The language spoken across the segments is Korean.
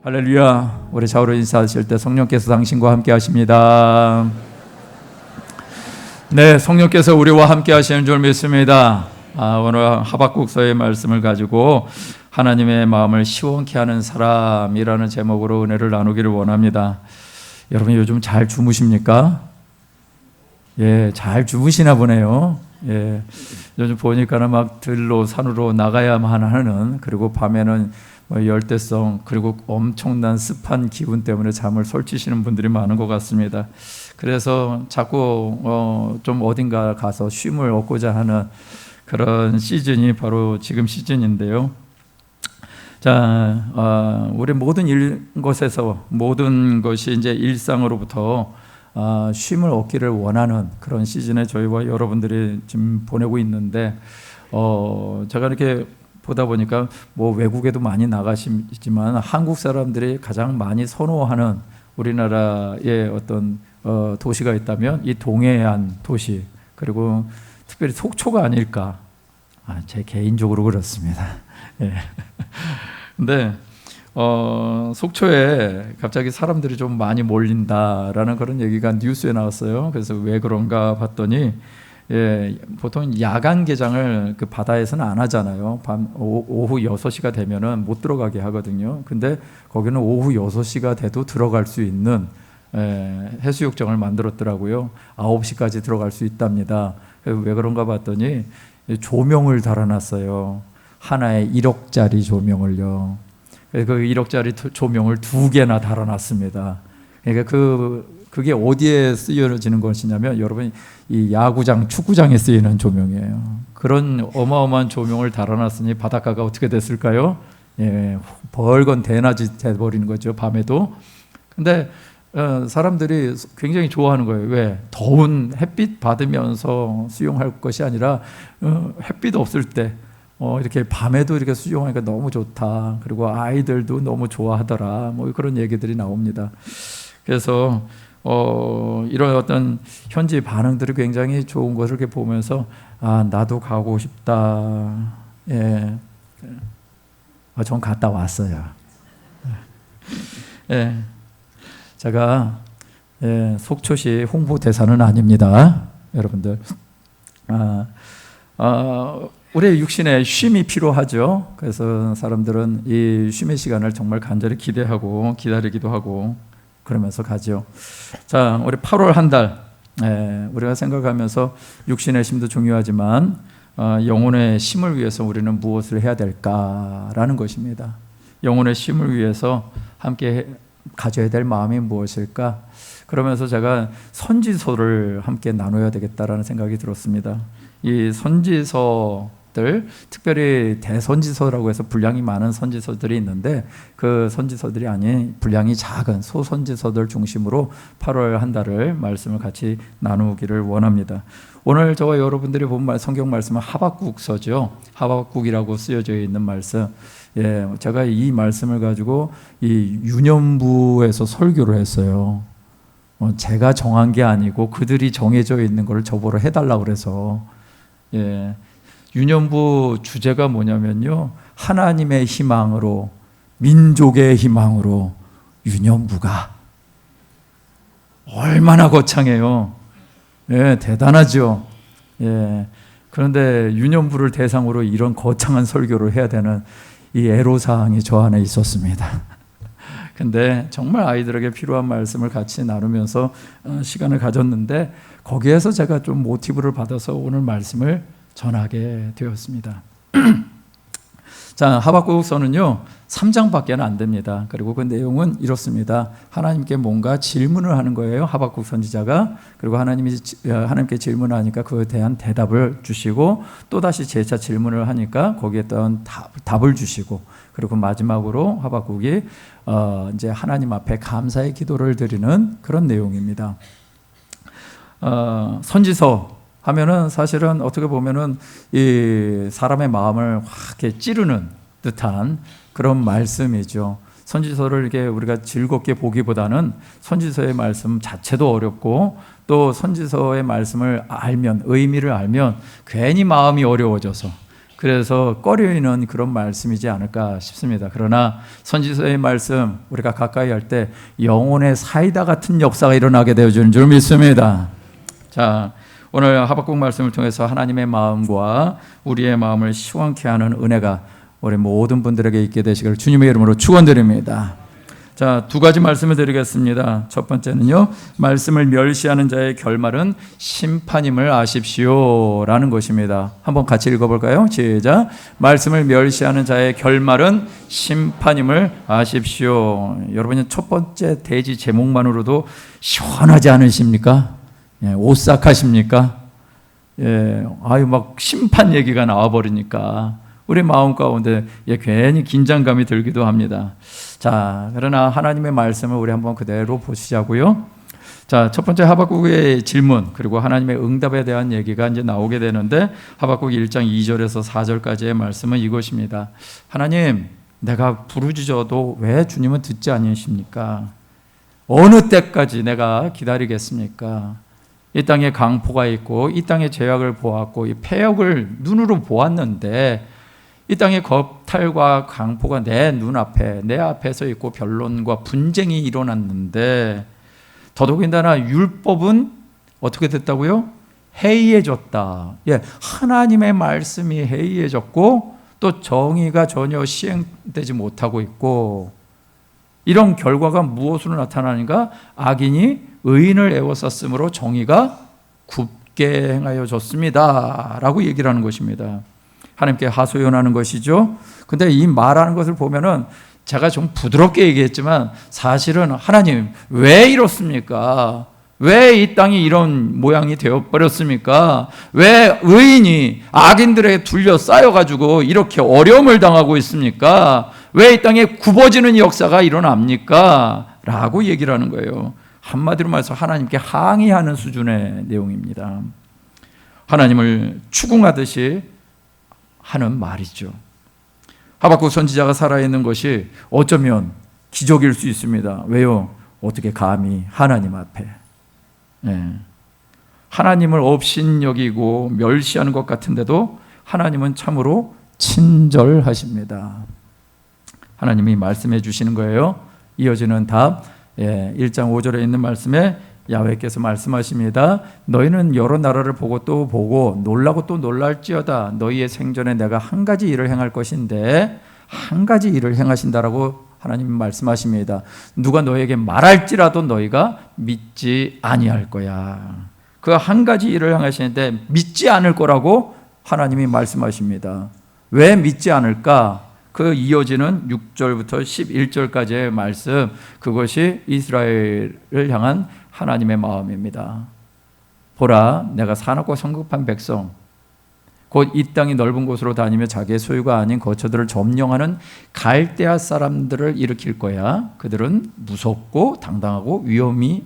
할렐루야. 우리 좌우로 인사하실 때 성령께서 당신과 함께 하십니다. 네, 성령께서 우리와 함께 하시는 줄 믿습니다. 오늘 하박국서의 말씀을 가지고 하나님의 마음을 시원케 하는 사람이라는 제목으로 은혜를 나누기를 원합니다. 여러분 요즘 잘 주무십니까? 예, 잘 주무시나 보네요. 예, 요즘 보니까는 막 들로 산으로 나가야만 하는, 그리고 밤에는 열대성, 그리고 엄청난 습한 기운 때문에 잠을 설치시는 분들이 많은 것 같습니다. 그래서 자꾸 좀 어딘가 가서 쉼을 얻고자 하는 그런 시즌이 바로 지금 시즌인데요. 자, 우리 모든 것에서 모든 것이 이제 일상으로부터 쉼을 얻기를 원하는 그런 시즌에 저희와 여러분들이 지금 보내고 있는데, 제가 이렇게 보다 보니까 외국에도 많이 나가시지만 한국 사람들이 가장 많이 선호하는 우리나라의 어떤 도시가 있다면 이 동해안 도시, 그리고 특별히 속초가 아닐까, 제 개인적으로 그렇습니다. 예. 근데 속초에 갑자기 사람들이 좀 많이 몰린다라는 그런 얘기가 뉴스에 나왔어요. 그래서 왜 그런가 봤더니, 예, 보통 야간 개장을 그 바다에서는 안 하잖아요. 오후 6시가 되면은 못 들어가게 하거든요. 근데 거기는 오후 6시가 돼도 들어갈 수 있는 해수욕장을 만들었더라고요. 9시까지 들어갈 수 있답니다. 왜 그런가 봤더니 조명을 달아놨어요. 하나에 1억짜리 조명을요. 그 1억짜리 조명을 2개나 달아놨습니다. 그러니까 그게 어디에 쓰여지는 것이냐면, 여러분, 이 야구장, 축구장에 쓰이는 조명이에요. 그런 어마어마한 조명을 달아놨으니 바닷가가 어떻게 됐을까요? 예, 벌건 대낮이 돼버리는 거죠, 밤에도. 근데 사람들이 굉장히 좋아하는 거예요. 왜? 더운 햇빛 받으면서 수영할 것이 아니라 햇빛 없을 때 이렇게 밤에도 이렇게 수영하니까 너무 좋다. 그리고 아이들도 너무 좋아하더라. 그런 얘기들이 나옵니다. 그래서 이런 어떤 현지 반응들이 굉장히 좋은 것을 이렇게 보면서, 나도 가고 싶다. 예, 전 갔다 왔어요. 예, 제가 속초시 홍보대사는 아닙니다, 여러분들. 우리의 육신에 쉼이 필요하죠. 그래서 사람들은 이 쉼의 시간을 정말 간절히 기대하고 기다리기도 하고 그러면서 가죠. 자, 우리 8월 한 달, 우리가 생각하면서 육신의 쉼도 중요하지만 영혼의 쉼을 위해서 우리는 무엇을 해야 될까라는 것입니다. 영혼의 쉼을 위해서 함께 가져야 될 마음이 무엇일까? 그러면서 제가 선지서를 함께 나눠야 되겠다라는 생각이 들었습니다. 이 선지서들, 특별히 대선지서라고 해서 분량이 많은 선지서들이 있는데, 그 선지서들이 아닌 분량이 작은 소선지서들 중심으로 8월 한 달을 말씀을 같이 나누기를 원합니다. 오늘 저와 여러분들이 본 성경 말씀은 하박국서죠. 하박국이라고 쓰여져 있는 말씀. 예, 제가 이 말씀을 가지고 이 유년부에서 설교를 했어요. 제가 정한 게 아니고 그들이 정해져 있는 걸 저보러 해달라고 그래서. 예, 유년부 주제가 뭐냐면요, 하나님의 희망으로, 민족의 희망으로 유년부가 얼마나 거창해요. 예, 대단하죠. 예, 그런데 유년부를 대상으로 이런 거창한 설교를 해야 되는 이 애로사항이 저 안에 있었습니다. 근데 정말 아이들에게 필요한 말씀을 같이 나누면서 시간을 가졌는데, 거기에서 제가 좀 모티브를 받아서 오늘 말씀을 전하게 되었습니다. 자, 하박국서는요 3장밖에 안 됩니다. 그리고 그 내용은 이렇습니다. 하나님께 뭔가 질문을 하는 거예요, 하박국 선지자가. 그리고 하나님께 질문을 하니까 그에 대한 대답을 주시고, 또다시 재차 질문을 하니까 거기에 따른 답을 주시고, 그리고 마지막으로 하박국이 이제 하나님 앞에 감사의 기도를 드리는 그런 내용입니다. 선지서 하면은 사실은 어떻게 보면은 이 사람의 마음을 확 이렇게 찌르는 듯한 그런 말씀이죠. 선지서를 이렇게 우리가 즐겁게 보기보다는 선지서의 말씀 자체도 어렵고, 또 선지서의 말씀을 알면, 의미를 알면 괜히 마음이 어려워져서 그래서 꺼려있는 그런 말씀이지 않을까 싶습니다. 그러나 선지서의 말씀 우리가 가까이 할 때 영혼의 사이다 같은 역사가 일어나게 되어주는 줄 믿습니다. 자, 오늘 하박국 말씀을 통해서 하나님의 마음과 우리의 마음을 시원케 하는 은혜가 우리 모든 분들에게 있게 되시기를 주님의 이름으로 축원드립니다. 자, 두 가지 말씀을 드리겠습니다. 첫 번째는요, 말씀을 멸시하는 자의 결말은 심판임을 아십시오 라는 것입니다. 한번 같이 읽어볼까요? 시작. 말씀을 멸시하는 자의 결말은 심판임을 아십시오. 여러분은 첫 번째 대지 제목만으로도 시원하지 않으십니까? 예, 오싹하십니까? 예, 아유 막 심판 얘기가 나와버리니까 우리 마음 가운데 괜히 긴장감이 들기도 합니다. 자, 그러나 하나님의 말씀을 우리 한번 그대로 보시자고요. 자, 첫 번째 하박국의 질문 그리고 하나님의 응답에 대한 얘기가 이제 나오게 되는데 하박국 1장 2절에서 4절까지의 말씀은 이것입니다. 하나님, 내가 부르짖어도 왜 주님은 듣지 않으십니까? 어느 때까지 내가 기다리겠습니까? 이 땅에 강포가 있고 이 땅에 죄악을 보았고 이 폐역을 눈으로 보았는데 이 땅의 겁탈과 강포가 내 눈앞에 내 앞에서 있고 변론과 분쟁이 일어났는데 더더군다나 율법은 어떻게 됐다고요? 해이해졌다. 예, 하나님의 말씀이 해이해졌고 또 정의가 전혀 시행되지 못하고 있고 이런 결과가 무엇으로 나타나는가? 악인이 의인을 애워쌌으므로 정의가 굽게 행하여졌습니다 라고 얘기를 하는 것입니다. 하나님께 하소연하는 것이죠. 근데 이 말하는 것을 보면은 제가 좀 부드럽게 얘기했지만 사실은 하나님 왜 이렇습니까? 왜 이 땅이 이런 모양이 되어버렸습니까? 왜 의인이 악인들에게 둘러싸여가지고 이렇게 어려움을 당하고 있습니까? 왜 이 땅에 굽어지는 역사가 일어납니까? 라고 얘기를 하는 거예요. 한마디로 말해서 하나님께 항의하는 수준의 내용입니다. 하나님을 추궁하듯이 하는 말이죠. 하박국 선지자가 살아있는 것이 어쩌면 기적일 수 있습니다. 왜요? 어떻게 감히 하나님 앞에 하나님을 업신여기고 멸시하는 것 같은데도 하나님은 참으로 친절하십니다. 하나님이 말씀해 주시는 거예요. 이어지는 답 1장 5절에 있는 말씀에 야훼께서 말씀하십니다. 너희는 여러 나라를 보고 또 보고 놀라고 또 놀랄지어다. 너희의 생전에 내가 한 가지 일을 행할 것인데 한 가지 일을 행하신다라고 하나님이 말씀하십니다. 누가 너에게 말할지라도 너희가 믿지 아니할 거야. 그 한 가지 일을 행하시는데 믿지 않을 거라고 하나님이 말씀하십니다. 왜 믿지 않을까? 그 이어지는 6절부터 11절까지의 말씀, 그것이 이스라엘을 향한 하나님의 마음입니다. 보라, 내가 사납고 성급한 백성, 곧 이 땅이 넓은 곳으로 다니며 자기의 소유가 아닌 거처들을 점령하는 갈대아 사람들을 일으킬 거야. 그들은 무섭고 당당하고 위험이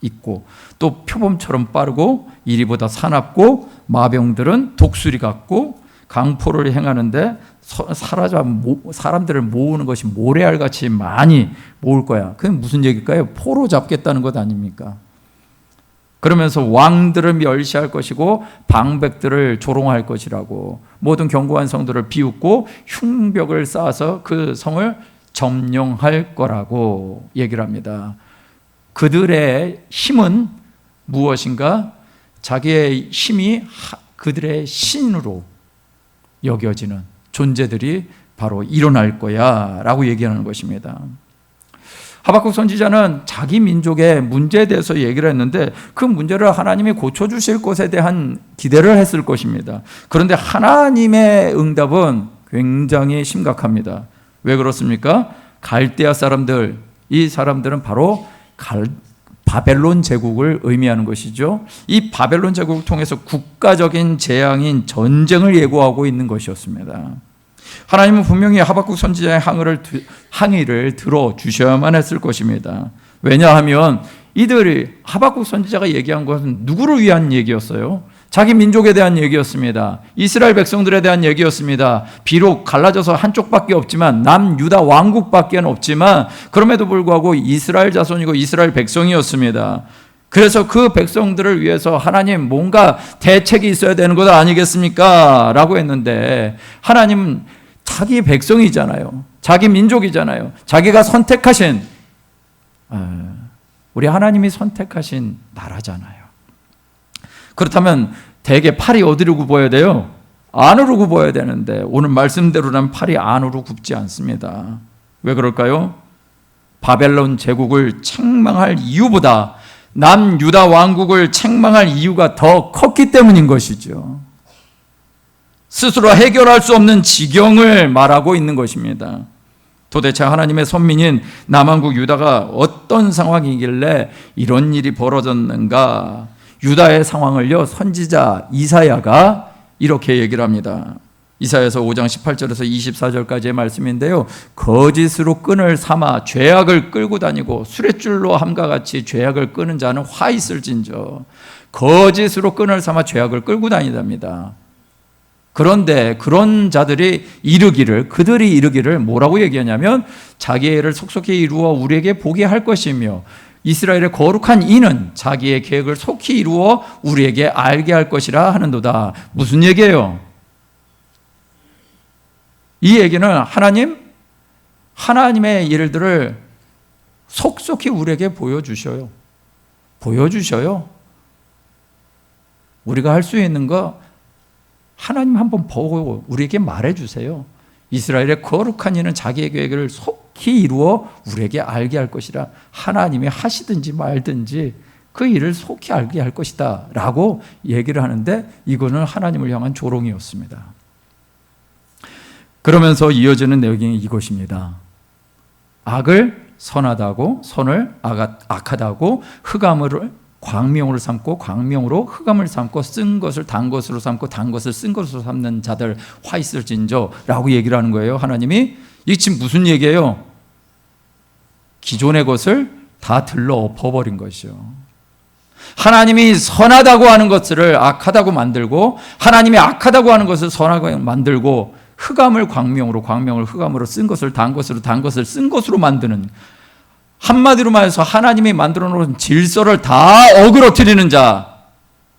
있고 또 표범처럼 빠르고 이리보다 사납고 마병들은 독수리 같고 강포를 행하는데 사람들을 모으는 것이 모래알같이 많이 모을 거야. 그게 무슨 얘기일까요? 포로 잡겠다는 것 아닙니까? 그러면서 왕들을 멸시할 것이고 방백들을 조롱할 것이라고, 모든 견고한 성들을 비웃고 흉벽을 쌓아서 그 성을 점령할 거라고 얘기를 합니다. 그들의 힘은 무엇인가? 자기의 힘이 그들의 신으로 여겨지는 존재들이 바로 일어날 거야 라고 얘기하는 것입니다. 하박국 선지자는 자기 민족의 문제에 대해서 얘기를 했는데 그 문제를 하나님이 고쳐주실 것에 대한 기대를 했을 것입니다. 그런데 하나님의 응답은 굉장히 심각합니다. 왜 그렇습니까? 갈대아 사람들, 이 사람들은 바로 바벨론 제국을 의미하는 것이죠. 이 바벨론 제국을 통해서 국가적인 재앙인 전쟁을 예고하고 있는 것이었습니다. 하나님은 분명히 하박국 선지자의 항의를 들어주셔야만 했을 것입니다. 왜냐하면 이들이 하박국 선지자가 얘기한 것은 누구를 위한 얘기였어요? 자기 민족에 대한 얘기였습니다. 이스라엘 백성들에 대한 얘기였습니다. 비록 갈라져서 한쪽밖에 없지만 남유다 왕국밖에 없지만 그럼에도 불구하고 이스라엘 자손이고 이스라엘 백성이었습니다. 그래서 그 백성들을 위해서 하나님 뭔가 대책이 있어야 되는 것 아니겠습니까? 라고 했는데 하나님은 자기 백성이잖아요. 자기 민족이잖아요. 자기가 선택하신, 우리 하나님이 선택하신 나라잖아요. 그렇다면 대개 팔이 어디로 굽어야 돼요? 안으로 굽어야 되는데 오늘 말씀대로라면 팔이 안으로 굽지 않습니다. 왜 그럴까요? 바벨론 제국을 책망할 이유보다 남유다 왕국을 책망할 이유가 더 컸기 때문인 것이죠. 스스로 해결할 수 없는 지경을 말하고 있는 것입니다. 도대체 하나님의 선민인 남왕국 유다가 어떤 상황이길래 이런 일이 벌어졌는가? 유다의 상황을요, 선지자 이사야가 이렇게 얘기를 합니다. 이사야서 5장 18절에서 24절까지의 말씀인데요, 거짓으로 끈을 삼아 죄악을 끌고 다니고 수레줄로 함과 같이 죄악을 끄는 자는 화 있을진저. 거짓으로 끈을 삼아 죄악을 끌고 다니답니다. 그런데 그런 자들이 그들이 이르기를 뭐라고 얘기하냐면 자기의 일을 속속히 이루어 우리에게 보게 할 것이며 이스라엘의 거룩한 이는 자기의 계획을 속히 이루어 우리에게 알게 할 것이라 하는도다. 무슨 얘기예요? 이 얘기는 하나님의 일들을 속속히 우리에게 보여주셔요. 우리가 할 수 있는 거 하나님 한번 보고 우리에게 말해주세요. 이스라엘의 거룩한 이는 자기의 계획을 속히 이루어 우리에게 알게 할 것이라. 하나님이 하시든지 말든지 그 일을 속히 알게 할 것이다 라고 얘기를 하는데 이거는 하나님을 향한 조롱이었습니다. 그러면서 이어지는 내용이 이것입니다. 악을 선하다고, 선을 악하다고, 흑암을 광명으로 삼고 광명으로 흑암을 삼고 쓴 것을 단 것으로 삼고 단 것을 쓴 것으로 삼는 자들 화 있을진저 라고 얘기를 하는 거예요. 하나님이. 이게 지금 무슨 얘기예요? 기존의 것을 다 들러 엎어버린 것이죠. 하나님이 선하다고 하는 것을 악하다고 만들고 하나님이 악하다고 하는 것을 선하게 만들고 흑암을 광명으로 광명을 흑암으로 쓴 것을 단 것으로 단 것을 쓴 것으로 만드는, 한마디로 말해서 하나님이 만들어 놓은 질서를 다 어그러뜨리는 자,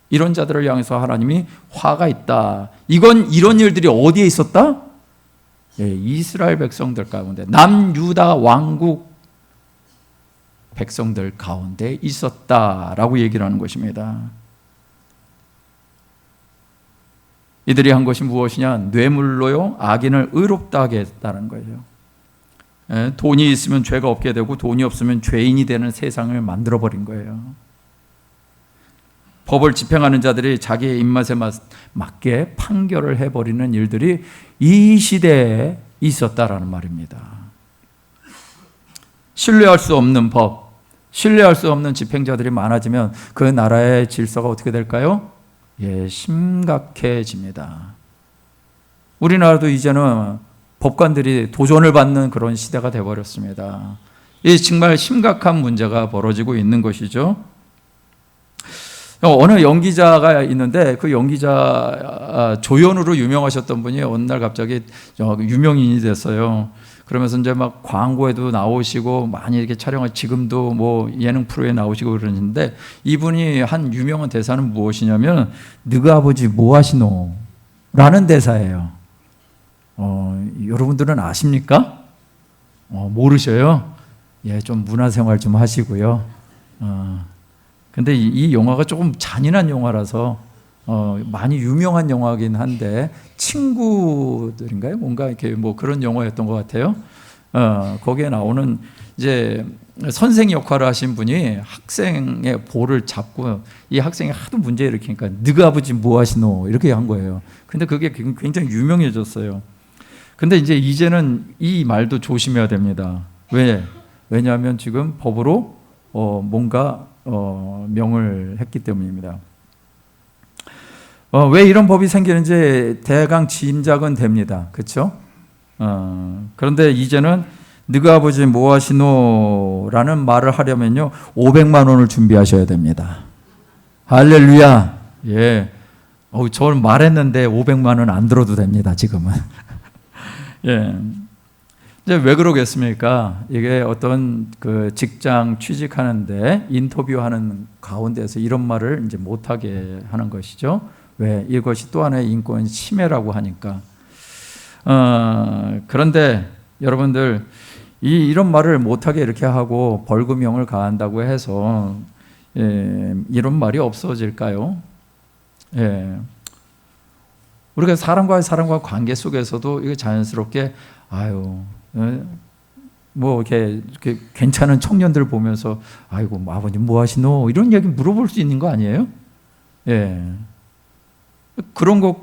이런 자들을 향해서 하나님이 화가 있다. 이런 일들이 어디에 있었다? 이스라엘 백성들 가운데, 남유다 왕국 백성들 가운데 있었다라고 얘기를 하는 것입니다. 이들이 한 것이 무엇이냐? 뇌물로요 악인을 의롭다 하게 했다는 거예요. 돈이 있으면 죄가 없게 되고 돈이 없으면 죄인이 되는 세상을 만들어버린 거예요. 법을 집행하는 자들이 자기의 입맛에 맞게 판결을 해버리는 일들이 이 시대에 있었다라는 말입니다. 신뢰할 수 없는 법, 신뢰할 수 없는 집행자들이 많아지면 그 나라의 질서가 어떻게 될까요? 심각해집니다. 우리나라도 이제는 법관들이 도전을 받는 그런 시대가 되어버렸습니다. 이 정말 심각한 문제가 벌어지고 있는 것이죠. 어느 연기자가 있는데 그 연기자 조연으로 유명하셨던 분이 어느 날 갑자기 유명인이 됐어요. 그러면서 이제 막 광고에도 나오시고 많이 이렇게 촬영을, 지금도 뭐 예능 프로에 나오시고 그러는데 이분이 한 유명한 대사는 무엇이냐면 너희 아버지 뭐 하시노? 라는 대사예요. 여러분들은 아십니까? 모르셔요? 좀 문화생활 좀 하시고요. 근데 이 영화가 조금 잔인한 영화라서 많이 유명한 영화긴 한데 친구들인가요? 뭔가 이렇게 뭐 그런 영화였던 것 같아요. 거기에 나오는 이제 선생 역할을 하신 분이 학생의 볼을 잡고 이 학생이 하도 문제 일으키니까 너희 아버지 뭐 하시노? 이렇게 한 거예요. 근데 그게 굉장히 유명해졌어요. 근데 이제는 이 말도 조심해야 됩니다. 왜냐하면 지금 법으로 뭔가 명을 했기 때문입니다. 왜 이런 법이 생기는지 대강 짐작은 됩니다. 그렇죠? 그런데 이제는 너희 아버지 뭐 하시노? 라는 말을 하려면요 500만 원을 준비하셔야 됩니다. 할렐루야. 저는 말했는데 500만 원 안 들어도 됩니다. 지금은. 이제 왜 그러겠습니까? 이게 어떤 그 직장 취직하는데 인터뷰하는 가운데서 이런 말을 이제 못하게 하는 것이죠. 왜? 이것이 또 하나의 인권 침해라고 하니까. 그런데 여러분들 이런 말을 못하게 이렇게 하고 벌금형을 가한다고 해서 이런 말이 없어질까요? 예. 우리가 사람과 관계 속에서도 이게 자연스럽게 뭐 이렇게 괜찮은 청년들 보면서 아이고 아버님 뭐 하시노 이런 얘기 물어볼 수 있는 거 아니에요? 예. 그런 것,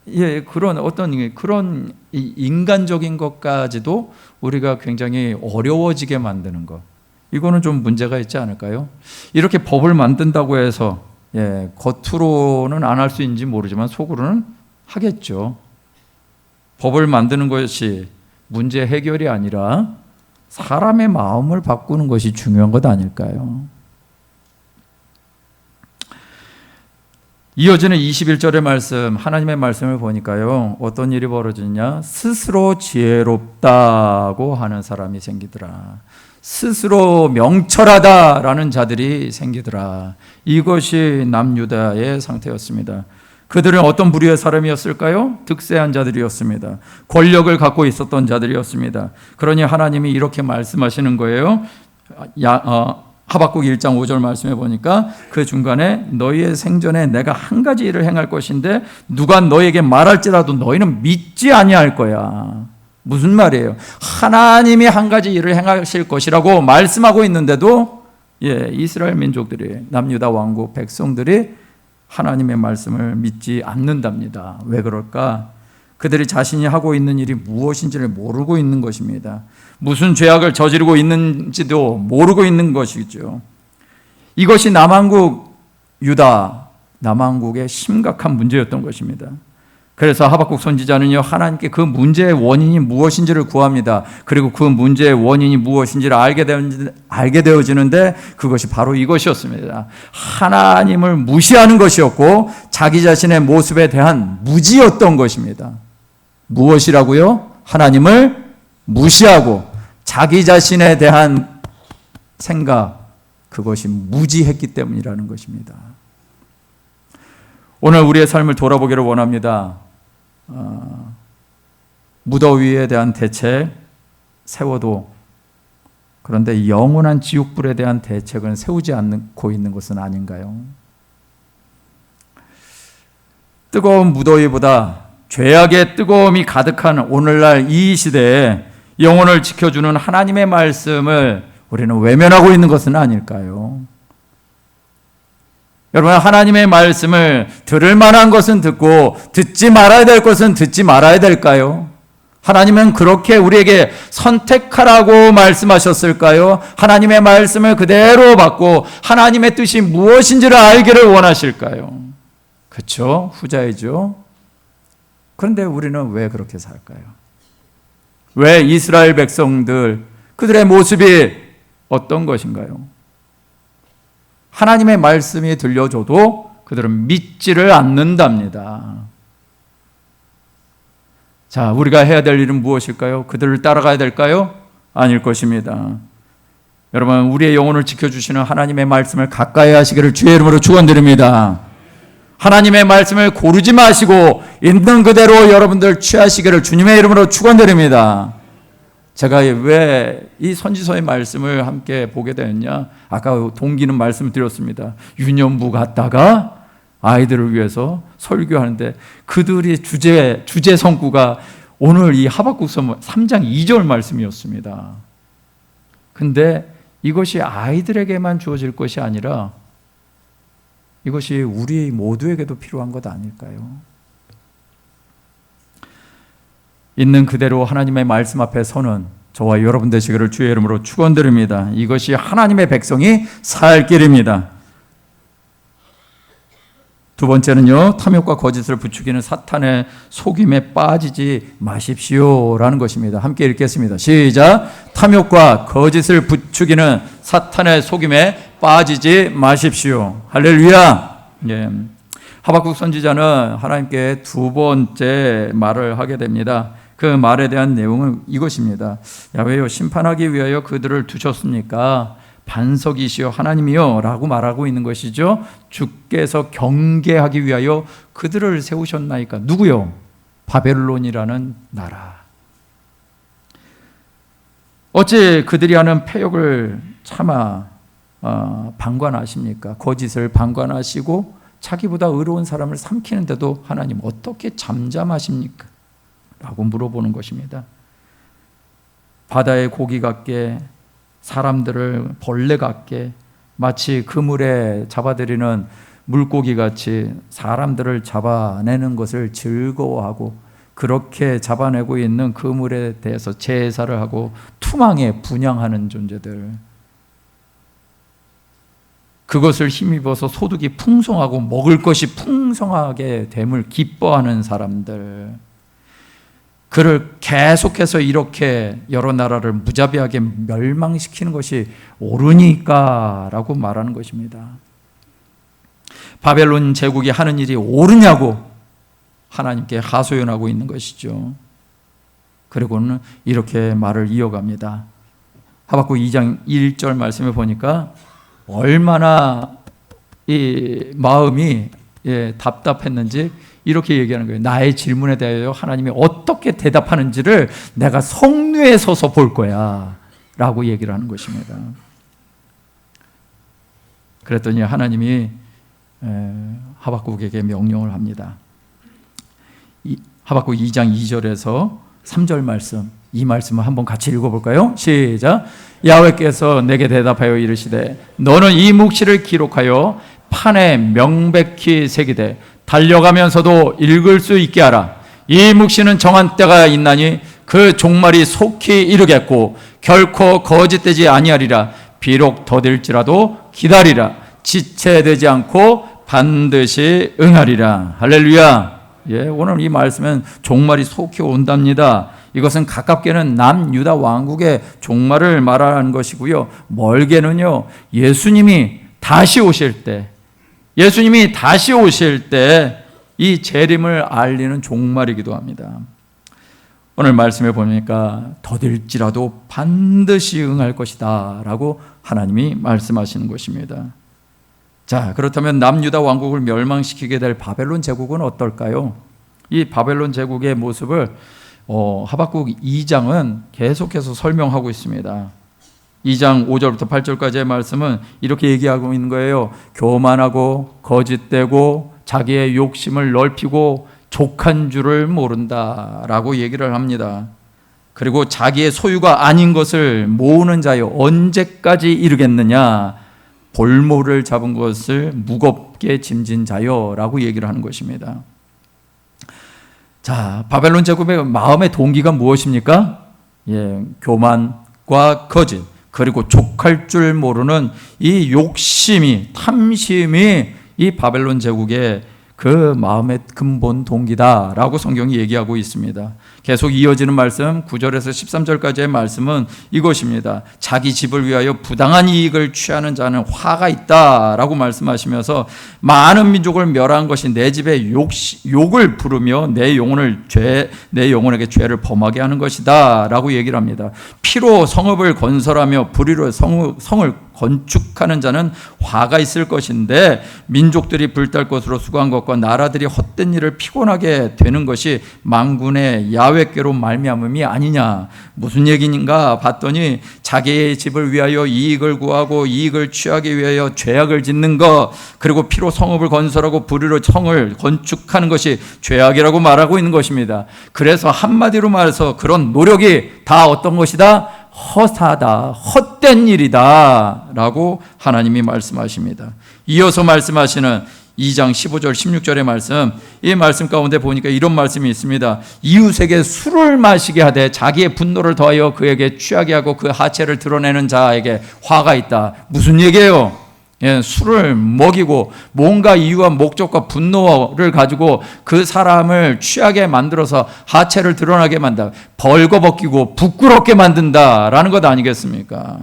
예, 그런 어떤 그런 인간적인 것까지도 우리가 굉장히 어려워지게 만드는 것. 이거는 좀 문제가 있지 않을까요? 이렇게 법을 만든다고 해서 예, 겉으로는 안 할 수 있는지 모르지만 속으로는 하겠죠. 법을 만드는 것이 문제 해결이 아니라 사람의 마음을 바꾸는 것이 중요한 것 아닐까요? 이어지는 21절의 말씀, 하나님의 말씀을 보니까요, 어떤 일이 벌어지냐? 스스로 지혜롭다고 하는 사람이 생기더라. 스스로 명철하다라는 자들이 생기더라. 이것이 남유다의 상태였습니다. 그들은 어떤 부류의 사람이었을까요? 득세한 자들이었습니다. 권력을 갖고 있었던 자들이었습니다. 그러니 하나님이 이렇게 말씀하시는 거예요. 하박국 1장 5절 말씀해 보니까 그 중간에 너희의 생전에 내가 한 가지 일을 행할 것인데 누가 너에게 말할지라도 너희는 믿지 아니할 거야. 무슨 말이에요? 하나님이 한 가지 일을 행하실 것이라고 말씀하고 있는데도 이스라엘 민족들이, 남유다 왕국 백성들이 하나님의 말씀을 믿지 않는답니다. 왜 그럴까? 그들이 자신이 하고 있는 일이 무엇인지를 모르고 있는 것입니다. 무슨 죄악을 저지르고 있는지도 모르고 있는 것이죠. 이것이 남왕국 유다, 남왕국의 심각한 문제였던 것입니다. 그래서 하박국 선지자는요, 하나님께 그 문제의 원인이 무엇인지를 구합니다. 그리고 그 문제의 원인이 무엇인지를 알게 되어지는데 그것이 바로 이것이었습니다. 하나님을 무시하는 것이었고 자기 자신의 모습에 대한 무지였던 것입니다. 무엇이라고요? 하나님을 무시하고 자기 자신에 대한 생각, 그것이 무지했기 때문이라는 것입니다. 오늘 우리의 삶을 돌아보기를 원합니다. 무더위에 대한 대책 세워도 그런데 영원한 지옥불에 대한 대책은 세우지 않고 있는 것은 아닌가요? 뜨거운 무더위보다 죄악의 뜨거움이 가득한 오늘날 이 시대에 영혼을 지켜주는 하나님의 말씀을 우리는 외면하고 있는 것은 아닐까요? 여러분, 하나님의 말씀을 들을 만한 것은 듣고 듣지 말아야 될 것은 듣지 말아야 될까요? 하나님은 그렇게 우리에게 선택하라고 말씀하셨을까요? 하나님의 말씀을 그대로 받고 하나님의 뜻이 무엇인지를 알기를 원하실까요? 그렇죠? 후자이죠. 그런데 우리는 왜 그렇게 살까요? 왜 이스라엘 백성들, 그들의 모습이 어떤 것인가요? 하나님의 말씀이 들려줘도 그들은 믿지를 않는답니다. 자, 우리가 해야 될 일은 무엇일까요? 그들을 따라가야 될까요? 아닐 것입니다. 여러분, 우리의 영혼을 지켜주시는 하나님의 말씀을 가까이 하시기를 주의 이름으로 축원드립니다. 하나님의 말씀을 고르지 마시고 있는 그대로 여러분들 취하시기를 주님의 이름으로 축원드립니다. 제가 왜 이 선지서의 말씀을 함께 보게 되었냐? 아까 동기는 말씀을 드렸습니다. 유년부 갔다가 아이들을 위해서 설교하는데 그들이 주제 성구가 오늘 이 하박국서 3장 2절 말씀이었습니다. 근데 이것이 아이들에게만 주어질 것이 아니라 이것이 우리 모두에게도 필요한 것 아닐까요? 있는 그대로 하나님의 말씀 앞에 서는 저와 여러분 되시기를 주의 이름으로 축원드립니다. 이것이 하나님의 백성이 살 길입니다. 두 번째는요, 탐욕과 거짓을 부추기는 사탄의 속임에 빠지지 마십시오라는 것입니다. 함께 읽겠습니다. 시작. 탐욕과 거짓을 부추기는 사탄의 속임에 빠지지 마십시오. 할렐루야. 예. 하박국 선지자는 하나님께 두 번째 말을 하게 됩니다. 그 말에 대한 내용은 이것입니다. 야훼여, 심판하기 위하여 그들을 두셨습니까? 반석이시여 하나님이여 라고 말하고 있는 것이죠. 주께서 경계하기 위하여 그들을 세우셨나이까. 누구요? 바벨론이라는 나라. 어째 그들이 하는 패역을 차마 방관하십니까? 거짓을 방관하시고 자기보다 의로운 사람을 삼키는데도 하나님 어떻게 잠잠하십니까? 라고 물어보는 것입니다. 바다의 고기 같게, 사람들을 벌레 같게, 마치 그물에 잡아들이는 물고기 같이 사람들을 잡아내는 것을 즐거워하고, 그렇게 잡아내고 있는 그물에 대해서 제사를 하고 투망에 분향하는 존재들, 그것을 힘입어서 소득이 풍성하고 먹을 것이 풍성하게 됨을 기뻐하는 사람들, 그를 계속해서 이렇게 여러 나라를 무자비하게 멸망시키는 것이 옳으니까 라고 말하는 것입니다. 바벨론 제국이 하는 일이 옳으냐고 하나님께 하소연하고 있는 것이죠. 그리고는 이렇게 말을 이어갑니다. 하박국 2장 1절 말씀에 보니까 얼마나 이 마음이 답답했는지 이렇게 얘기하는 거예요. 나의 질문에 대하여 하나님이 어떻게 대답하는지를 내가 성류에 서서 볼 거야 라고 얘기를 하는 것입니다. 그랬더니 하나님이 하박국에게 명령을 합니다. 하박국 2장 2절에서 3절 말씀, 이 말씀을 한번 같이 읽어볼까요? 시작. 야훼께서 내게 대답하여 이르시되 너는 이 묵시를 기록하여 판에 명백히 새기되 달려가면서도 읽을 수 있게 하라. 이 묵시는 정한 때가 있나니 그 종말이 속히 이르겠고 결코 거짓되지 아니하리라. 비록 더딜지라도 기다리라. 지체되지 않고 반드시 응하리라. 할렐루야. 오늘 이 말씀은 종말이 속히 온답니다. 이것은 가깝게는 남유다 왕국의 종말을 말하는 것이고요, 멀게는요 예수님이 다시 오실 때 이 재림을 알리는 종말이기도 합니다. 오늘 말씀에 보니까 더딜지라도 반드시 응할 것이다 라고 하나님이 말씀하시는 것입니다. 자, 그렇다면 남유다 왕국을 멸망시키게 될 바벨론 제국은 어떨까요? 이 바벨론 제국의 모습을 하박국 2장은 계속해서 설명하고 있습니다. 2장 5절부터 8절까지의 말씀은 이렇게 얘기하고 있는 거예요. 교만하고 거짓되고 자기의 욕심을 넓히고 족한 줄을 모른다라고 얘기를 합니다. 그리고 자기의 소유가 아닌 것을 모으는 자여 언제까지 이르겠느냐, 볼모를 잡은 것을 무겁게 짐진 자여라고 얘기를 하는 것입니다. 자, 바벨론 제국의 마음의 동기가 무엇입니까? 교만과 거짓, 그리고 족할 줄 모르는 이 욕심이, 탐심이 이 바벨론 제국의 그 마음의 근본 동기다라고 성경이 얘기하고 있습니다. 계속 이어지는 말씀 9절에서 13절까지의 말씀은 이것입니다. 자기 집을 위하여 부당한 이익을 취하는 자는 화가 있다라고 말씀하시면서 많은 민족을 멸한 것이 내 집에 욕을 부르며 내 영혼에게 죄를 범하게 하는 것이다 라고 얘기를 합니다. 피로 성읍을 건설하며 불의로 성을 건축하는 자는 화가 있을 것인데 민족들이 불탈 것으로 수고한 것과 나라들이 헛된 일을 피곤하게 되는 것이 만군의 야훼께로 말미암음이 아니냐. 무슨 얘기인가 봤더니 자기의 집을 위하여 이익을 구하고 이익을 취하기 위하여 죄악을 짓는 것, 그리고 피로 성읍을 건설하고 불의로 성을 건축하는 것이 죄악이라고 말하고 있는 것입니다. 그래서 한마디로 말해서 그런 노력이 다 어떤 것이다? 허사다, 헛된 일이다 라고 하나님이 말씀하십니다. 이어서 말씀하시는 2장 15절 16절의 말씀, 이 말씀 가운데 보니까 이런 말씀이 있습니다. 이웃에게 술을 마시게 하되 자기의 분노를 더하여 그에게 취하게 하고 그 하체를 드러내는 자에게 화가 있다. 무슨 얘기예요? 술을 먹이고 뭔가 이유와 목적과 분노를 가지고 그 사람을 취하게 만들어서 하체를 드러나게 만든다. 벌거벗기고 부끄럽게 만든다라는 것 아니겠습니까?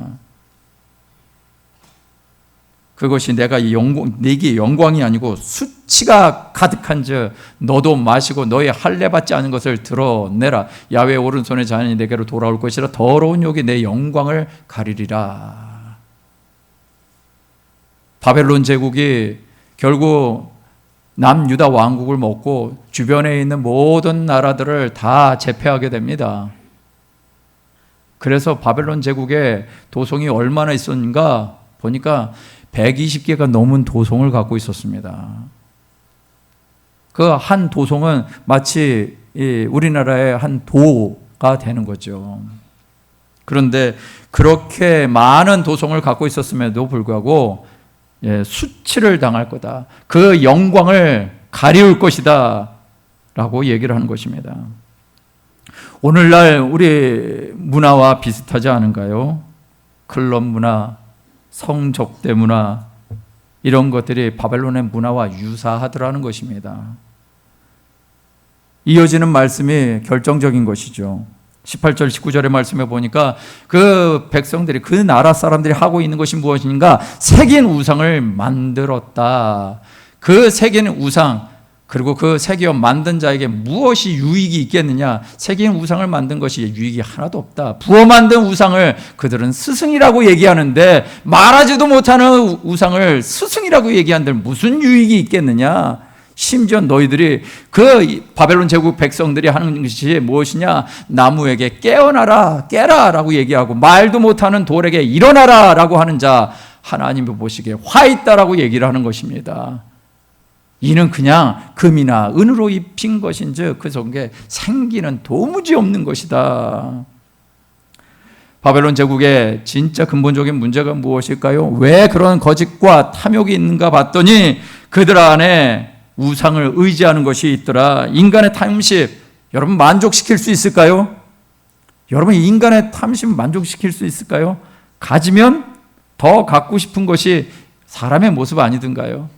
그것이 내게 영광이 아니고 수치가 가득한즉 너도 마시고 너의 할례 받지 않은 것을 드러내라. 야훼의 오른손의 자녀이 내게로 돌아올 것이라. 더러운 욕이 내 영광을 가리리라. 바벨론 제국이 결국 남유다 왕국을 먹고 주변에 있는 모든 나라들을 다 제패하게 됩니다. 그래서 바벨론 제국에 도성이 얼마나 있었는가 보니까 120개가 넘은 도성을 갖고 있었습니다. 그 한 도성은 마치 우리나라의 한 도가 되는 거죠. 그런데 그렇게 많은 도성을 갖고 있었음에도 불구하고 수치를 당할 거다. 그 영광을 가리울 것이다 라고 얘기를 하는 것입니다. 오늘날 우리 문화와 비슷하지 않은가요? 클럽 문화, 성접대 문화, 이런 것들이 바벨론의 문화와 유사하더라는 것입니다. 이어지는 말씀이 결정적인 것이죠. 18절 19절의 말씀에 보니까 그 백성들이, 그 나라 사람들이 하고 있는 것이 무엇인가? 새긴 우상을 만들었다. 그 새긴 우상, 그리고 그 새겨 만든 자에게 무엇이 유익이 있겠느냐? 새긴 우상을 만든 것이 유익이 하나도 없다. 부어 만든 우상을 그들은 스승이라고 얘기하는데, 말하지도 못하는 우상을 스승이라고 얘기하는데 무슨 유익이 있겠느냐? 심지어 너희들이 그 바벨론 제국 백성들이 하는 것이 무엇이냐? 나무에게 깨어나라, 깨라 라고 얘기하고, 말도 못하는 돌에게 일어나라 라고 하는 자, 하나님이 보시기에 화 있다라고 얘기를 하는 것입니다. 이는 그냥 금이나 은으로 입힌 것인즉 그 속에 생기는 도무지 없는 것이다. 바벨론 제국의 진짜 근본적인 문제가 무엇일까요? 왜 그런 거짓과 탐욕이 있는가 봤더니 그들 안에 우상을 의지하는 것이 있더라. 인간의 탐심, 여러분 만족시킬 수 있을까요? 여러분 인간의 탐심 만족시킬 수 있을까요? 가지면 더 갖고 싶은 것이 사람의 모습 아니든가요?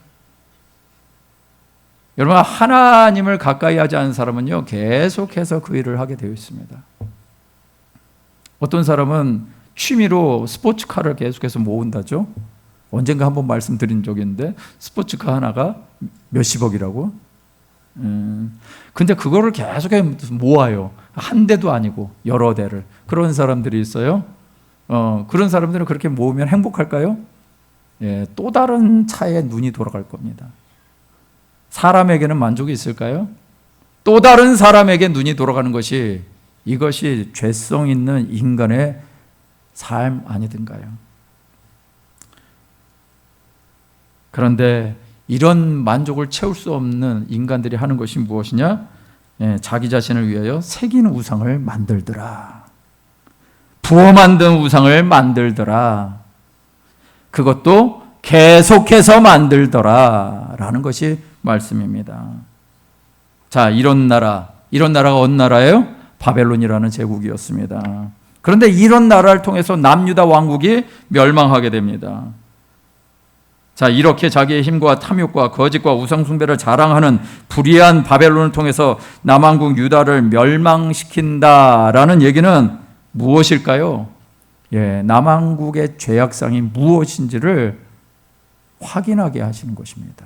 여러분 하나님을 가까이 하지 않은 사람은요 계속해서 그 일을 하게 되어 있습니다. 어떤 사람은 취미로 스포츠카를 계속해서 모은다죠. 언젠가 한번 말씀드린 적이 있는데 스포츠카 하나가 몇십억이라고. 근데 그거를 계속해서 모아요. 한 대도 아니고 여러 대를. 그런 사람들이 있어요. 그런 사람들은 그렇게 모으면 행복할까요? 또 다른 차에 눈이 돌아갈 겁니다. 사람에게는 만족이 있을까요? 또 다른 사람에게 눈이 돌아가는 것이, 이것이 죄성 있는 인간의 삶 아니든가요? 그런데 이런 만족을 채울 수 없는 인간들이 하는 것이 무엇이냐? 자기 자신을 위하여 새긴 우상을 만들더라. 부어 만든 우상을 만들더라. 그것도 계속해서 만들더라 라는 것이 말씀입니다. 자, 이런 나라가 어느 나라예요? 바벨론이라는 제국이었습니다. 그런데 이런 나라를 통해서 남유다 왕국이 멸망하게 됩니다. 자, 이렇게 자기의 힘과 탐욕과 거짓과 우상숭배를 자랑하는 불의한 바벨론을 통해서 남왕국 유다를 멸망시킨다라는 얘기는 무엇일까요? 남왕국의 죄악상이 무엇인지를 확인하게 하시는 것입니다.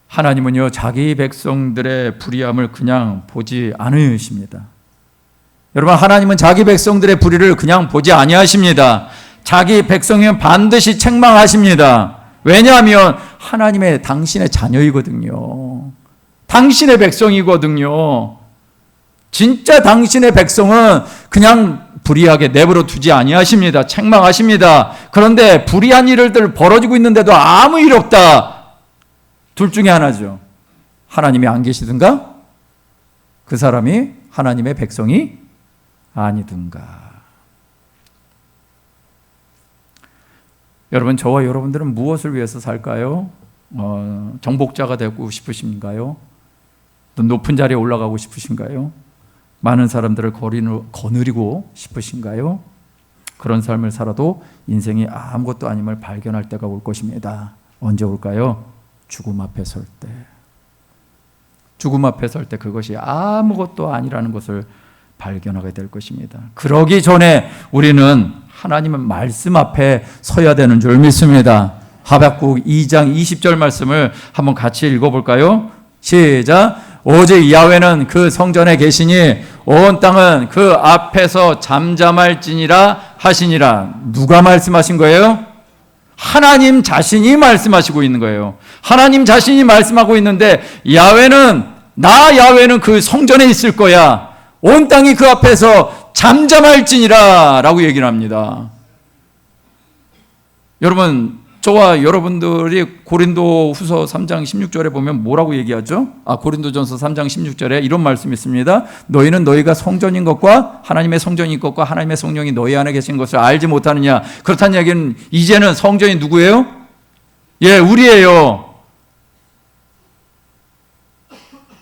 하나님은요 자기 백성들의 불의함을 그냥 보지 않으십니다. 여러분 하나님은 자기 백성들의 불의를 그냥 보지 아니하십니다. 자기 백성이면 반드시 책망하십니다. 왜냐하면 하나님의 당신의 자녀이거든요. 당신의 백성이거든요. 진짜 당신의 백성은 그냥 불의하게 내버려 두지 아니하십니다. 책망하십니다. 그런데 불의한 일들 벌어지고 있는데도 아무 일 없다. 둘 중에 하나죠. 하나님이 안 계시든가 그 사람이 하나님의 백성이 아니든가. 여러분 저와 여러분들은 무엇을 위해서 살까요? 정복자가 되고 싶으신가요? 또 높은 자리에 올라가고 싶으신가요? 많은 사람들을 거느리고 싶으신가요? 그런 삶을 살아도 인생이 아무것도 아님을 발견할 때가 올 것입니다. 언제 올까요? 죽음 앞에 설 때. 죽음 앞에 설 때 그것이 아무것도 아니라는 것을 발견하게 될 것입니다. 그러기 전에 우리는 하나님의 말씀 앞에 서야 되는 줄 믿습니다. 하박국 2장 20절 말씀을 한번 같이 읽어볼까요? 시작. 오직 야훼는 그 성전에 계시니 온 땅은 그 앞에서 잠잠할지니라 하시니라. 누가 말씀하신 거예요? 하나님 자신이 말씀하시고 있는 거예요. 하나님 자신이 말씀하고 있는데 나 야훼는 그 성전에 있을 거야. 온 땅이 그 앞에서 잠잠할지니라 라고 얘기를 합니다. 여러분, 저와 여러분들이 고린도후서 3장 16절에 보면 뭐라고 얘기하죠? 고린도전서 3장 16절에 이런 말씀이 있습니다. 너희는 너희가 성전인 것과 하나님의 성전인 것과 하나님의 성령이 너희 안에 계신 것을 알지 못하느냐. 그렇다는 얘기는 이제는 성전이 누구예요? 예, 우리예요.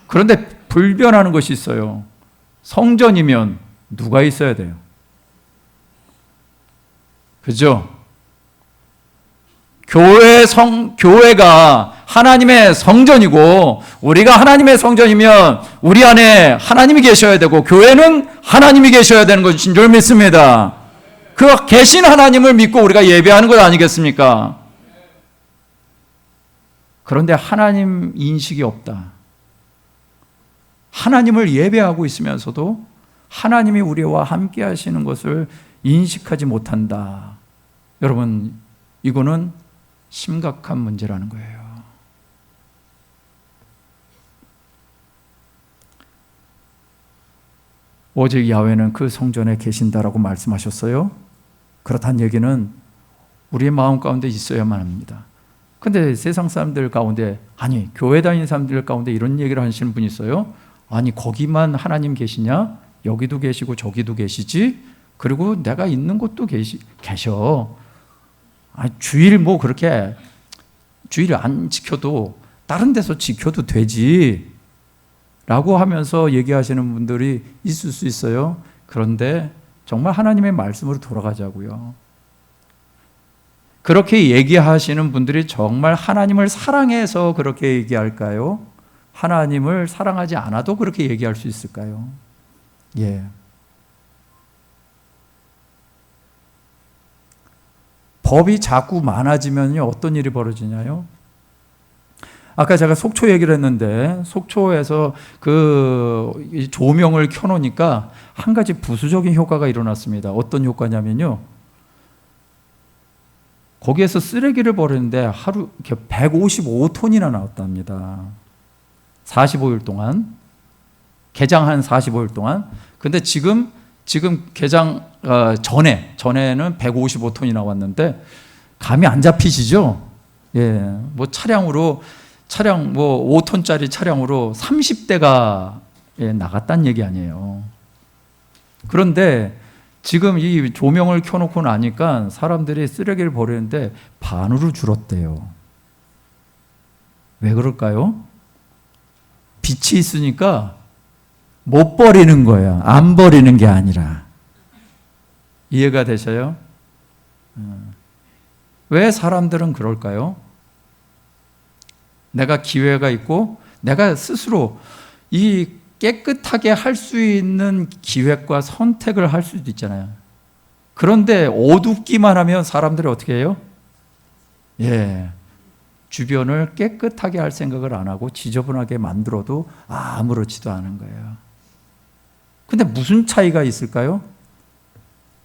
그런데 불변하는 것이 있어요. 성전이면 누가 있어야 돼요? 그죠? 교회가 하나님의 성전이고 우리가 하나님의 성전이면 우리 안에 하나님이 계셔야 되고 교회는 하나님이 계셔야 되는 것인 줄 믿습니다. 그 계신 하나님을 믿고 우리가 예배하는 것 아니겠습니까? 그런데 하나님 인식이 없다. 하나님을 예배하고 있으면서도 하나님이 우리와 함께 하시는 것을 인식하지 못한다. 여러분, 이거는 심각한 문제라는 거예요. 오직 야훼는 그 성전에 계신다라고 말씀하셨어요. 그렇다는 얘기는 우리의 마음 가운데 있어야만 합니다. 근데 세상 사람들 가운데, 교회 다니는 사람들 가운데 이런 얘기를 하시는 분이 있어요. 거기만 하나님 계시냐? 여기도 계시고 저기도 계시지? 그리고 내가 있는 곳도 계셔. 주일 그렇게 주일 안 지켜도 다른 데서 지켜도 되지 라고 하면서 얘기하시는 분들이 있을 수 있어요. 그런데 정말 하나님의 말씀으로 돌아가자고요. 그렇게 얘기하시는 분들이 정말 하나님을 사랑해서 그렇게 얘기할까요? 하나님을 사랑하지 않아도 그렇게 얘기할 수 있을까요? 예. 법이 자꾸 많아지면요, 어떤 일이 벌어지냐요? 아까 제가 속초 얘기를 했는데, 속초에서 그 조명을 켜놓으니까 한 가지 부수적인 효과가 일어났습니다. 어떤 효과냐면요, 거기에서 쓰레기를 버리는데 하루 155톤이나 나왔답니다. 45일 동안. 개장한 45일 동안. 근데 지금 개장 전에는 155톤이 나왔는데 감이 안 잡히시죠? 예, 차량 5톤짜리 차량으로 30대가 나갔다는 얘기 아니에요. 그런데 지금 이 조명을 켜놓고 나니까 사람들이 쓰레기를 버리는데 반으로 줄었대요. 왜 그럴까요? 빛이 있으니까 못 버리는 거예요. 안 버리는 게 아니라. 이해가 되셔요? 왜 사람들은 그럴까요? 내가 기회가 있고 내가 스스로 이 깨끗하게 할 수 있는 기획과 선택을 할 수도 있잖아요. 그런데 어둡기만 하면 사람들이 어떻게 해요? 예, 주변을 깨끗하게 할 생각을 안 하고 지저분하게 만들어도 아무렇지도 않은 거예요. 근데 무슨 차이가 있을까요?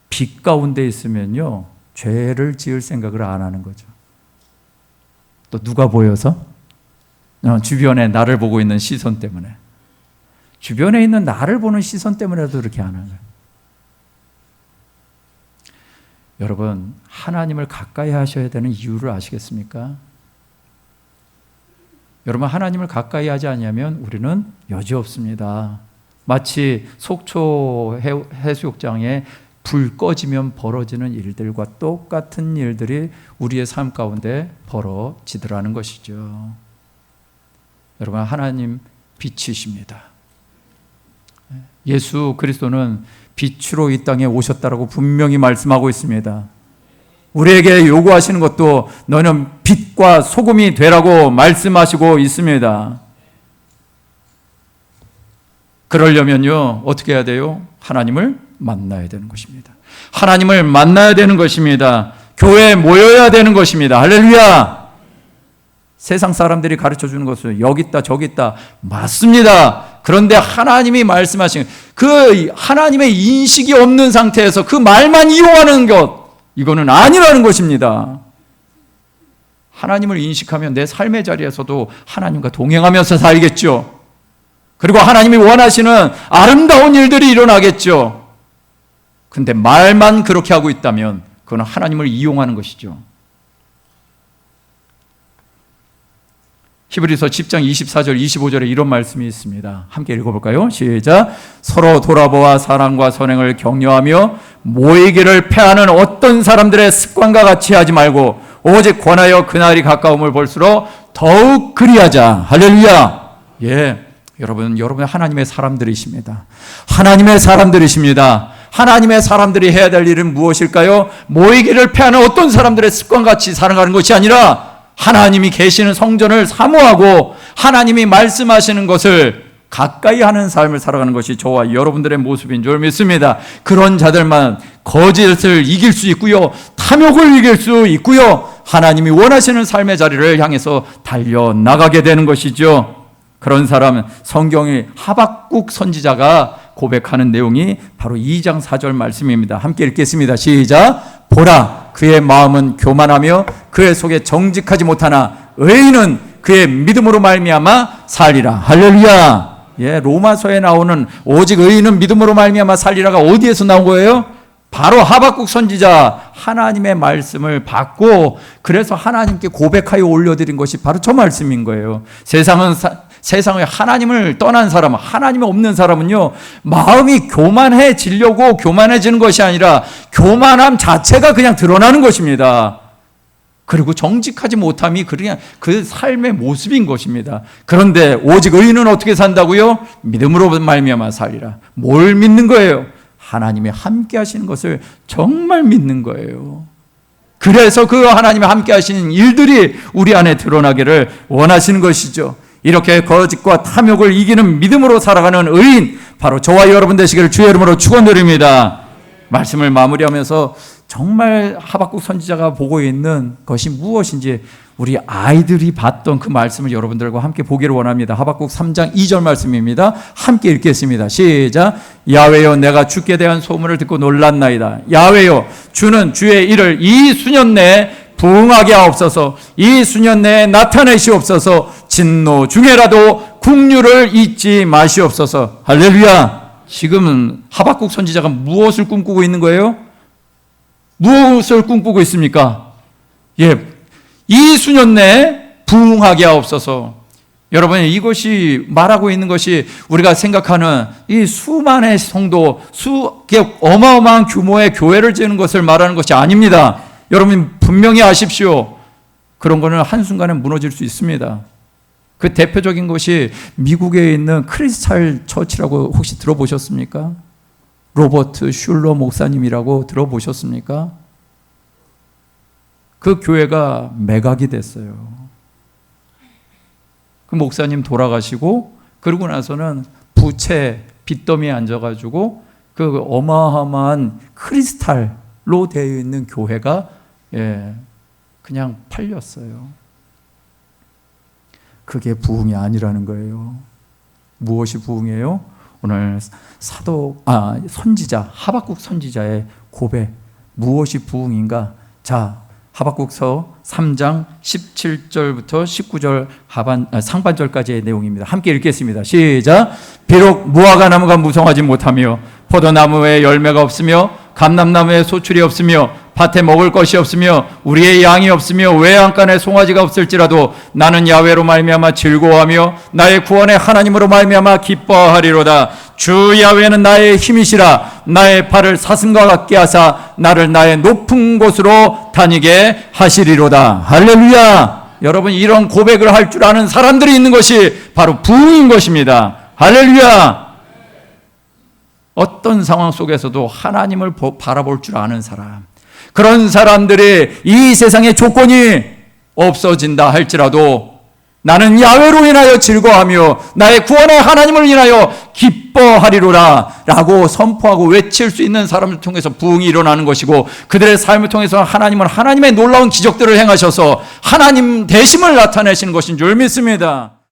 빛 가운데 있으면요, 죄를 지을 생각을 안 하는 거죠. 또 누가 보여서? 주변에 나를 보고 있는 시선 때문에. 주변에 있는 나를 보는 시선 때문에도 그렇게 하는 거예요. 여러분, 하나님을 가까이 하셔야 되는 이유를 아시겠습니까? 여러분, 하나님을 가까이 하지 않으면 우리는 여지없습니다. 마치 속초 해수욕장에 불 꺼지면 벌어지는 일들과 똑같은 일들이 우리의 삶 가운데 벌어지더라는 것이죠. 여러분, 하나님 빛이십니다. 예수 그리스도는 빛으로 이 땅에 오셨다라고 분명히 말씀하고 있습니다. 우리에게 요구하시는 것도 너는 빛과 소금이 되라고 말씀하시고 있습니다. 그러려면요, 어떻게 해야 돼요? 하나님을 만나야 되는 것입니다. 하나님을 만나야 되는 것입니다. 교회에 모여야 되는 것입니다. 할렐루야. 세상 사람들이 가르쳐 주는 것은 여기 있다 저기 있다 맞습니다. 그런데 하나님이 말씀하신 그 하나님의 인식이 없는 상태에서 그 말만 이용하는 것, 이거는 아니라는 것입니다. 하나님을 인식하면 내 삶의 자리에서도 하나님과 동행하면서 살겠죠. 그리고 하나님이 원하시는 아름다운 일들이 일어나겠죠. 근데 말만 그렇게 하고 있다면 그건 하나님을 이용하는 것이죠. 히브리서 10장 24절 25절에 이런 말씀이 있습니다. 함께 읽어볼까요? 시작. 서로 돌아보아 사랑과 선행을 격려하며 모이기를 패하는 어떤 사람들의 습관과 같이 하지 말고 오직 권하여 그날이 가까움을 볼수록 더욱 그리하자. 할렐루야. 예, 여러분 하나님의 사람들이십니다. 하나님의 사람들이십니다. 하나님의 사람들이 해야 될 일은 무엇일까요? 모이기를 패하는 어떤 사람들의 습관같이 살아가는 것이 아니라 하나님이 계시는 성전을 사모하고 하나님이 말씀하시는 것을 가까이 하는 삶을 살아가는 것이 저와 여러분들의 모습인 줄 믿습니다. 그런 자들만 거짓을 이길 수 있고요, 탐욕을 이길 수 있고요, 하나님이 원하시는 삶의 자리를 향해서 달려나가게 되는 것이죠. 그런 사람은 성경의 하박국 선지자가 고백하는 내용이 바로 2장 4절 말씀입니다. 함께 읽겠습니다. 시작. 보라, 그의 마음은 교만하며 그의 속에 정직하지 못하나 의인은 그의 믿음으로 말미암아 살리라. 할렐루야. 예, 로마서에 나오는 오직 의인은 믿음으로 말미암아 살리라가 어디에서 나온 거예요? 바로 하박국 선지자 하나님의 말씀을 받고 그래서 하나님께 고백하여 올려드린 것이 바로 저 말씀인 거예요. 세상에 하나님을 떠난 사람, 하나님이 없는 사람은요, 마음이 교만해지려고 교만해지는 것이 아니라 교만함 자체가 그냥 드러나는 것입니다. 그리고 정직하지 못함이 그냥 그 삶의 모습인 것입니다. 그런데 오직 의인은 어떻게 산다고요? 믿음으로 말미암아 살리라. 뭘 믿는 거예요? 하나님이 함께 하시는 것을 정말 믿는 거예요. 그래서 그 하나님이 함께 하시는 일들이 우리 안에 드러나기를 원하시는 것이죠. 이렇게 거짓과 탐욕을 이기는 믿음으로 살아가는 의인, 바로 저와 여러분 되시기를 주의 이름으로 축원드립니다. 말씀을 마무리하면서 정말 하박국 선지자가 보고 있는 것이 무엇인지 우리 아이들이 봤던 그 말씀을 여러분들과 함께 보기를 원합니다. 하박국 3장 2절 말씀입니다. 함께 읽겠습니다. 시작. 야훼여, 내가 주께 대한 소문을 듣고 놀랐나이다. 야훼여, 주는 주의 일을 이 수년 내에 부응하게 하옵소서. 이 수년 내에 나타내시옵소서. 진노 중에라도 국류를 잊지 마시옵소서. 할렐루야. 지금은 하박국 선지자가 무엇을 꿈꾸고 있는 거예요? 무엇을 꿈꾸고 있습니까? 예, 이 수년 내에 부응하게 하옵소서. 여러분, 이것이 말하고 있는 것이 우리가 생각하는 이 수만의 성도, 어마어마한 규모의 교회를 지는 것을 말하는 것이 아닙니다. 여러분 분명히 아십시오. 그런 거는 한순간에 무너질 수 있습니다. 그 대표적인 것이 미국에 있는 크리스탈 처치라고 혹시 들어보셨습니까? 로버트 슐러 목사님이라고 들어보셨습니까? 그 교회가 매각이 됐어요. 그 목사님 돌아가시고 그러고 나서는 부채 빚더미에 앉아가지고 그 어마어마한 크리스탈로 되어 있는 교회가 그냥 팔렸어요. 그게 부흥이 아니라는 거예요. 무엇이 부흥이에요? 오늘 선지자 하박국 선지자의 고백, 무엇이 부흥인가? 자, 하박국서 3장 17절부터 19절 상반절까지의 내용입니다. 함께 읽겠습니다. 시작. 비록 무화과 나무가 무성하지 못하며 포도나무에 열매가 없으며 감람나무에 소출이 없으며 밭에 먹을 것이 없으며 우리의 양이 없으며 외양간에 송아지가 없을지라도 나는 야훼로 말미암아 즐거워하며 나의 구원의 하나님으로 말미암아 기뻐하리로다. 주 야훼는 나의 힘이시라. 나의 발을 사슴과 같게 하사 나를 나의 높은 곳으로 다니게 하시리로다. 할렐루야. 여러분, 이런 고백을 할 줄 아는 사람들이 있는 것이 바로 부흥인 것입니다. 할렐루야. 어떤 상황 속에서도 하나님을 바라볼 줄 아는 사람, 그런 사람들이 이 세상의 조건이 없어진다 할지라도 나는 야훼로 인하여 즐거워하며 나의 구원의 하나님을 인하여 기뻐하리로라 라고 선포하고 외칠 수 있는 사람을 통해서 부흥이 일어나는 것이고, 그들의 삶을 통해서 하나님은 하나님의 놀라운 기적들을 행하셔서 하나님 대심을 나타내시는 것인 줄 믿습니다.